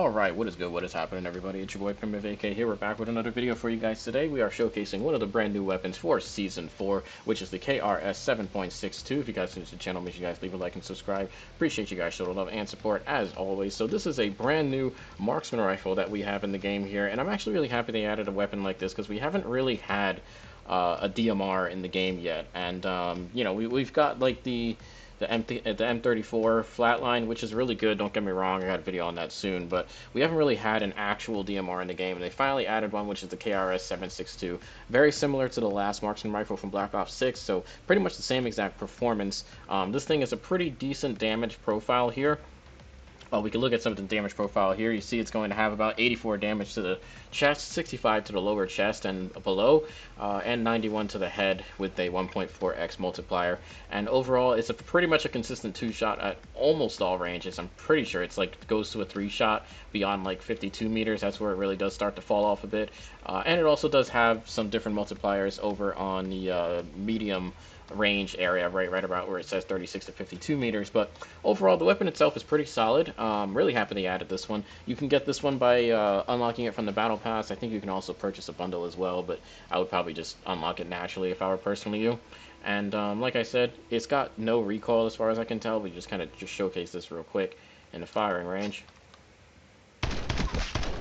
Alright, what is good? What is happening, everybody? It's your boy F.A.Q here. We're back with another video for you guys today. We are showcasing one of the brand new weapons for Season 4, which is the KRS 7.62. If you guys are new to the channel, make sure you guys leave a like and subscribe. Appreciate you guys showing love and support, as always. So this is a brand new marksman rifle that we have in the game here, and I'm actually really happy they added a weapon like this, because we haven't really had a DMR in the game yet. And, you know, we've got, like, the M34 flatline, which is really good, don't get me wrong, I got a video on that soon, but we haven't really had an actual DMR in the game, and they finally added one, which is the KRS 7.62. Very similar to the last marksman rifle from Black Ops 6, so pretty much the same exact performance. This thing is a pretty decent damage profile here. We can look at some of the damage profile here. You see it's going to have about 84 damage to the chest, 65 to the lower chest and below, and 91 to the head with a 1.4x multiplier. And overall, it's pretty much a consistent 2-shot at almost all ranges. I'm pretty sure it's like goes to a 3-shot beyond like 52 meters. That's where it really does start to fall off a bit. And it also does have some different multipliers over on the medium range area, right about where it says 36 to 52 meters. But overall, the weapon itself is pretty solid. Really happy they added this one. You can get this one by unlocking it from the battle pass. I think you can also purchase a bundle as well, but I would probably just unlock it naturally if I were personally you. And like I said, it's got no recoil as far as I can tell. We just kind of showcase this real quick in the firing range.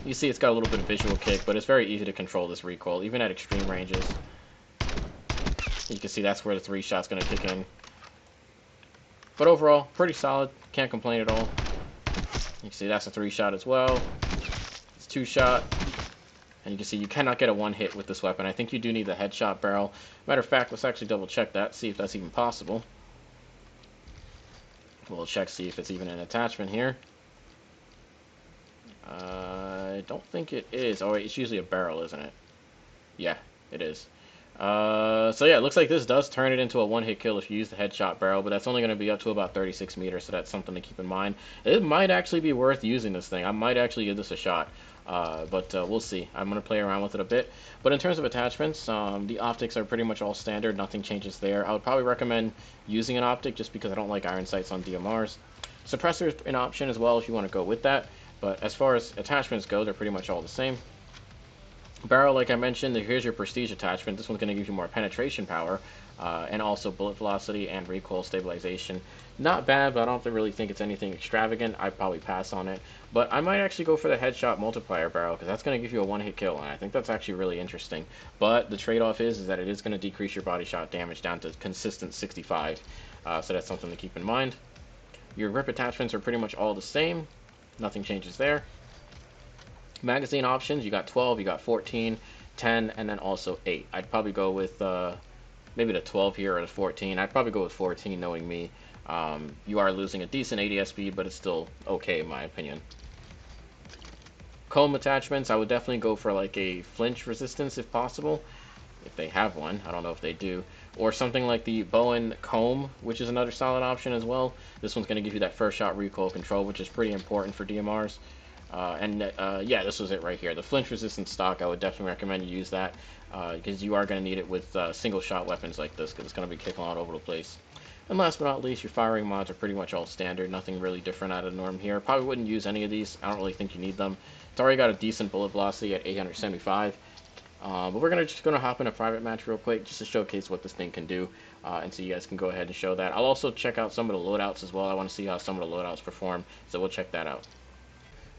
You see it's got a little bit of visual kick, but it's very easy to control this recoil, even at extreme ranges. You can see that's where the 3-shot's going to kick in. But overall, pretty solid. Can't complain at all. You can see that's a 3-shot as well. It's 2-shot. And you can see you cannot get a 1-hit with this weapon. I think you do need the headshot barrel. Matter of fact, let's actually double check that, see if that's even possible. We'll check, see if it's even an attachment here. I don't think it is. Oh wait, it's usually a barrel, isn't it? Yeah, it is. So yeah, it looks like this does turn it into a 1-hit kill if you use the headshot barrel, but that's only going to be up to about 36 meters, so that's something to keep in mind. It might actually be worth using this thing. I might actually give this a shot, but we'll see. I'm going to play around with it a bit. But in terms of attachments, the optics are pretty much all standard. Nothing changes there. I would probably recommend using an optic just because I don't like iron sights on DMRs. Suppressor is an option as well if you want to go with that, but as far as attachments go, they're pretty much all the same. Barrel, like I mentioned, here's your prestige attachment. This one's going to give you more penetration power, and also bullet velocity and recoil stabilization. Not bad, but I don't really think it's anything extravagant. I'd probably pass on it. But I might actually go for the headshot multiplier barrel, because that's going to give you a 1-hit kill, and I think that's actually really interesting. But the trade-off is that it is going to decrease your body shot damage down to consistent 65, so that's something to keep in mind. Your grip attachments are pretty much all the same. Nothing changes there. Magazine options, you got 12, you got 14, 10, and then also 8. I'd probably go with maybe the 12 here or the 14. I'd probably go with 14, knowing me. You are losing a decent ADS speed, but it's still okay in my opinion. Comb attachments, I would definitely go for like a flinch resistance if possible, if they have one. I don't know if they do. Or something like the BO7 comb, which is another solid option as well. This one's going to give you that first shot recoil control, which is pretty important for DMRs. Yeah, this was it right here. The flinch resistant stock, I would definitely recommend you use that, because you are going to need it with single shot weapons like this, because it's going to be kicking all over the place. And last but not least, your firing mods are pretty much all standard. Nothing really different out of the norm here. Probably wouldn't use any of these. I don't really think you need them. It's already got a decent bullet velocity at 875. But we're just going to hop in a private match real quick just to showcase what this thing can do, and so you guys can go ahead and show that. I'll also check out some of the loadouts as well. I want to see how some of the loadouts perform, so we'll check that out.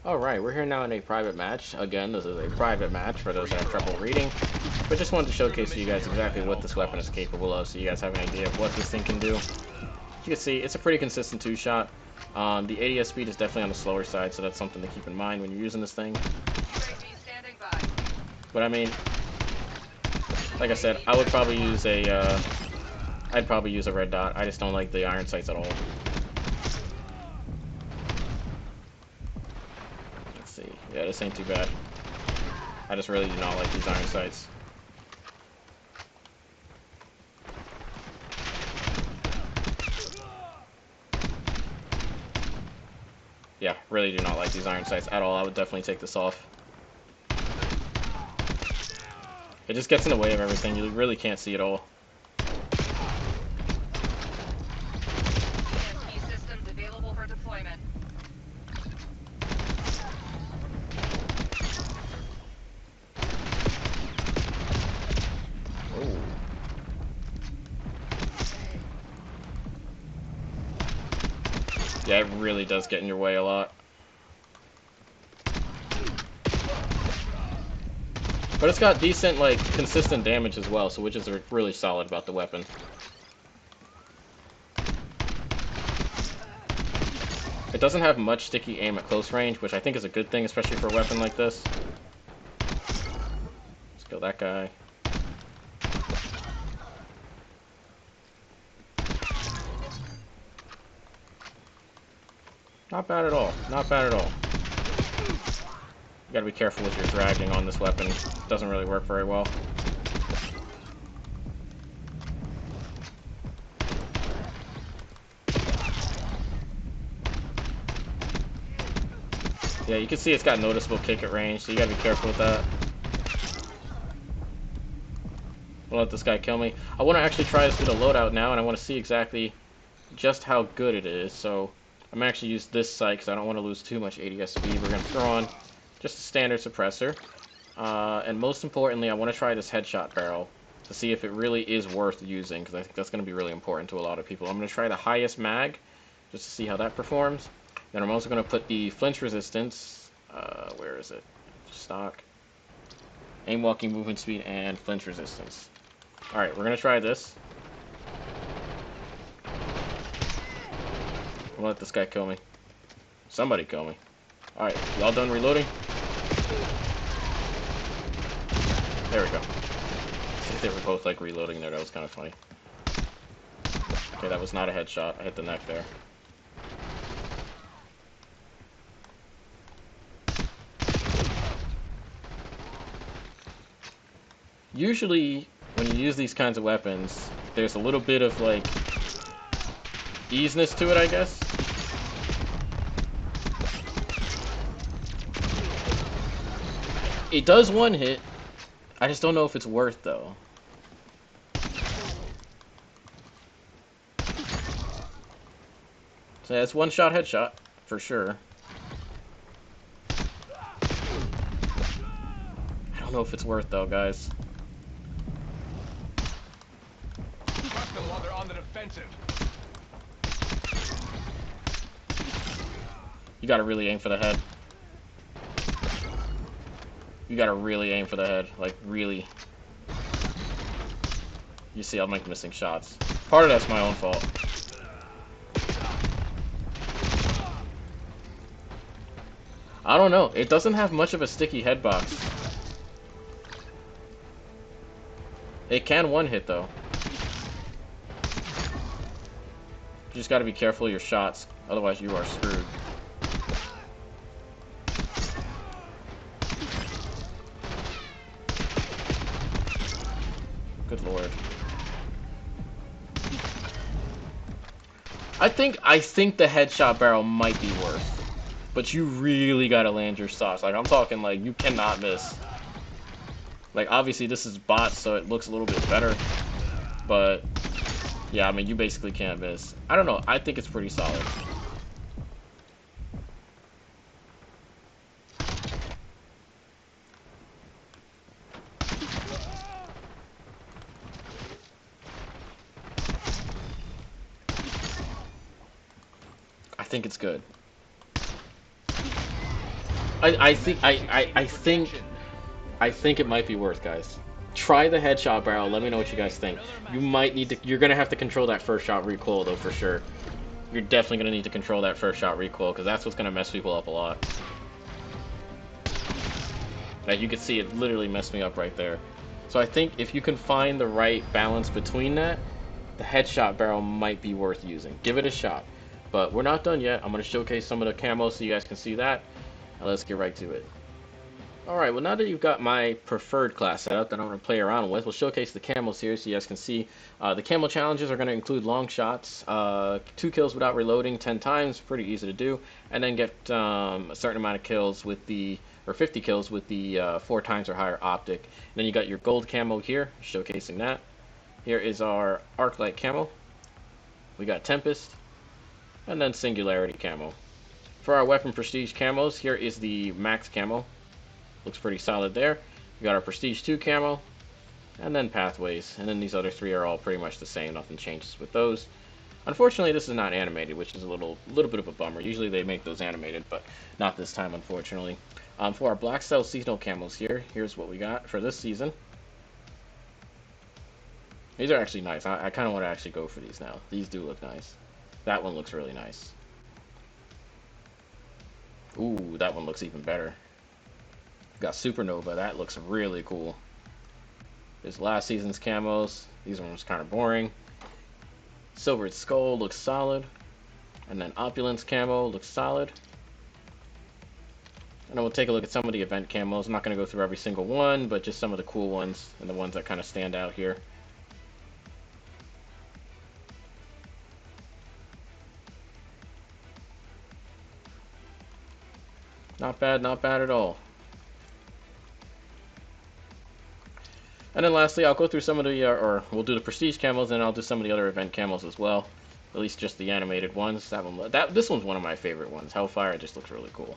Alright, we're here now in a private match. Again, this is a private match for those that have trouble reading. But just wanted to showcase to you guys exactly what this weapon is capable of, so you guys have an idea of what this thing can do. As you can see, it's a pretty consistent 2-shot. The ADS speed is definitely on the slower side, so that's something to keep in mind when you're using this thing. But I mean, like I said, I would probably use a, I'd probably use a red dot. I just don't like the iron sights at all. Yeah, this ain't too bad. I just really do not like these iron sights. Yeah, really do not like these iron sights at all. I would definitely take this off. It just gets in the way of everything. You really can't see it all. Yeah, it really does get in your way a lot. But it's got decent, like, consistent damage as well, so which is really solid about the weapon. It doesn't have much sticky aim at close range, which I think is a good thing, especially for a weapon like this. Let's kill that guy. Not bad at all. Not bad at all. You gotta be careful with your dragging on this weapon. It doesn't really work very well. Yeah, you can see it's got noticeable kick at range, so you gotta be careful with that. I'll let this guy kill me. I want to actually try this with a loadout now, and I want to see exactly just how good it is. So I'm going to actually use this sight because I don't want to lose too much ADS speed. We're going to throw on just a standard suppressor. And most importantly, I want to try this headshot barrel to see if it really is worth using, because I think that's going to be really important to a lot of people. I'm going to try the highest mag just to see how that performs. Then I'm also going to put the flinch resistance. Where is it? Stock. Aim, walking, movement speed, and flinch resistance. Alright, we're going to try this. I'm going to let this guy kill me. Somebody kill me. Alright, y'all done reloading? There we go. They were both like reloading there. That was kind of funny. Okay, that was not a headshot. I hit the neck there. Usually, when you use these kinds of weapons, there's a little bit of, like, easiness to it, I guess. It does one hit. I just don't know if it's worth, though. So yeah, it's one-shot headshot, for sure. I don't know if it's worth, though, guys. While they're on the defensive. You gotta really aim for the head. You gotta really aim for the head. Like, really. You see, I'm like missing shots. Part of that's my own fault. I don't know. It doesn't have much of a sticky head box. It can one-hit, though. You just gotta be careful of your shots, otherwise you are screwed. Good lord. I think the headshot barrel might be worth, but you really gotta land your shots. Like, I'm talking like you cannot miss. Like, obviously this is bots, so it looks a little bit better, but yeah, I mean, you basically can't miss. I don't know. I think it's pretty solid. I think it's good. I think it might be worth, guys. Try the headshot barrel. Let me know what you guys think. You might need to. You're gonna have to control that first shot recoil, though, for sure. You're definitely gonna need to control that first shot recoil, because that's what's gonna mess people up a lot. Like, you can see it literally messed me up right there. So I think if you can find the right balance between that, the headshot barrel might be worth using. Give it a shot. But we're not done yet. I'm gonna showcase some of the camos so you guys can see that. Now let's get right to it. Alright, well, now that you've got my preferred class set up that I'm going to play around with, we'll showcase the camos here so you guys can see. The camo challenges are going to include long shots, 2 kills without reloading 10 times, pretty easy to do, and then get a certain amount of kills with the, or 50 kills with the 4 times or higher optic. And then you got your gold camo here, showcasing that. Here is our arc light camo. We got Tempest, and then Singularity camo. For our weapon prestige camos, here is the max camo. Looks pretty solid there. We got our Prestige 2 camo, and then Pathways, and then these other 3 are all pretty much the same. Nothing changes with those. Unfortunately, this is not animated, which is a little bit of a bummer. Usually they make those animated, but not this time, unfortunately. For our Black Cell seasonal camos here, here's what we got for this season. These are actually nice. I kind of want to actually go for these now. These do look nice. That one looks really nice. Ooh, that one looks even better. Got Supernova. That looks really cool. There's last season's camos. These ones kind of boring. Silvered Skull looks solid. And then Opulence camo looks solid. And then we'll take a look at some of the event camos. I'm not going to go through every single one, but just some of the cool ones and the ones that kind of stand out here. Not bad at all. And then lastly, I'll go through some of the, or we'll do the prestige camos, and I'll do some of the other event camos as well. At least just the animated ones. This one's one of my favorite ones. Hellfire just looks really cool.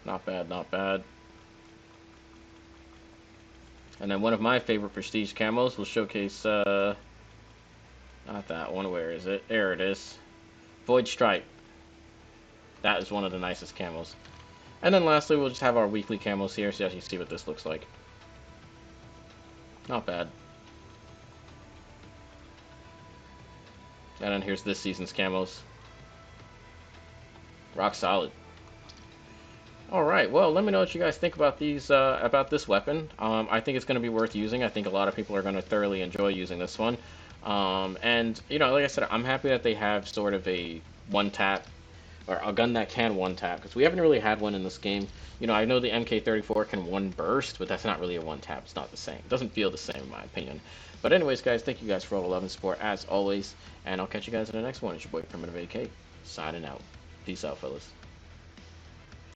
Not bad. And then one of my favorite prestige camos will showcase, not that one, where is it? There it is. Void Stripe. That is one of the nicest camos. And then lastly, we'll just have our weekly camos here, so you can see what this looks like. Not bad. And then here's this season's camos. Rock solid. Alright, well, let me know what you guys think about these, about this weapon. I think it's going to be worth using. I think a lot of people are going to thoroughly enjoy using this one. And, you know, like I said, I'm happy that they have sort of a one-tap, or a gun that can one-tap, because we haven't really had one in this game. You know, I know the MK34 can one-burst, but that's not really a one-tap. It's not the same. It doesn't feel the same, in my opinion. But anyways, guys, thank you guys for all the love and support, as always, and I'll catch you guys in the next one. It's your boy, Primitive AK, signing out. Peace out, fellas.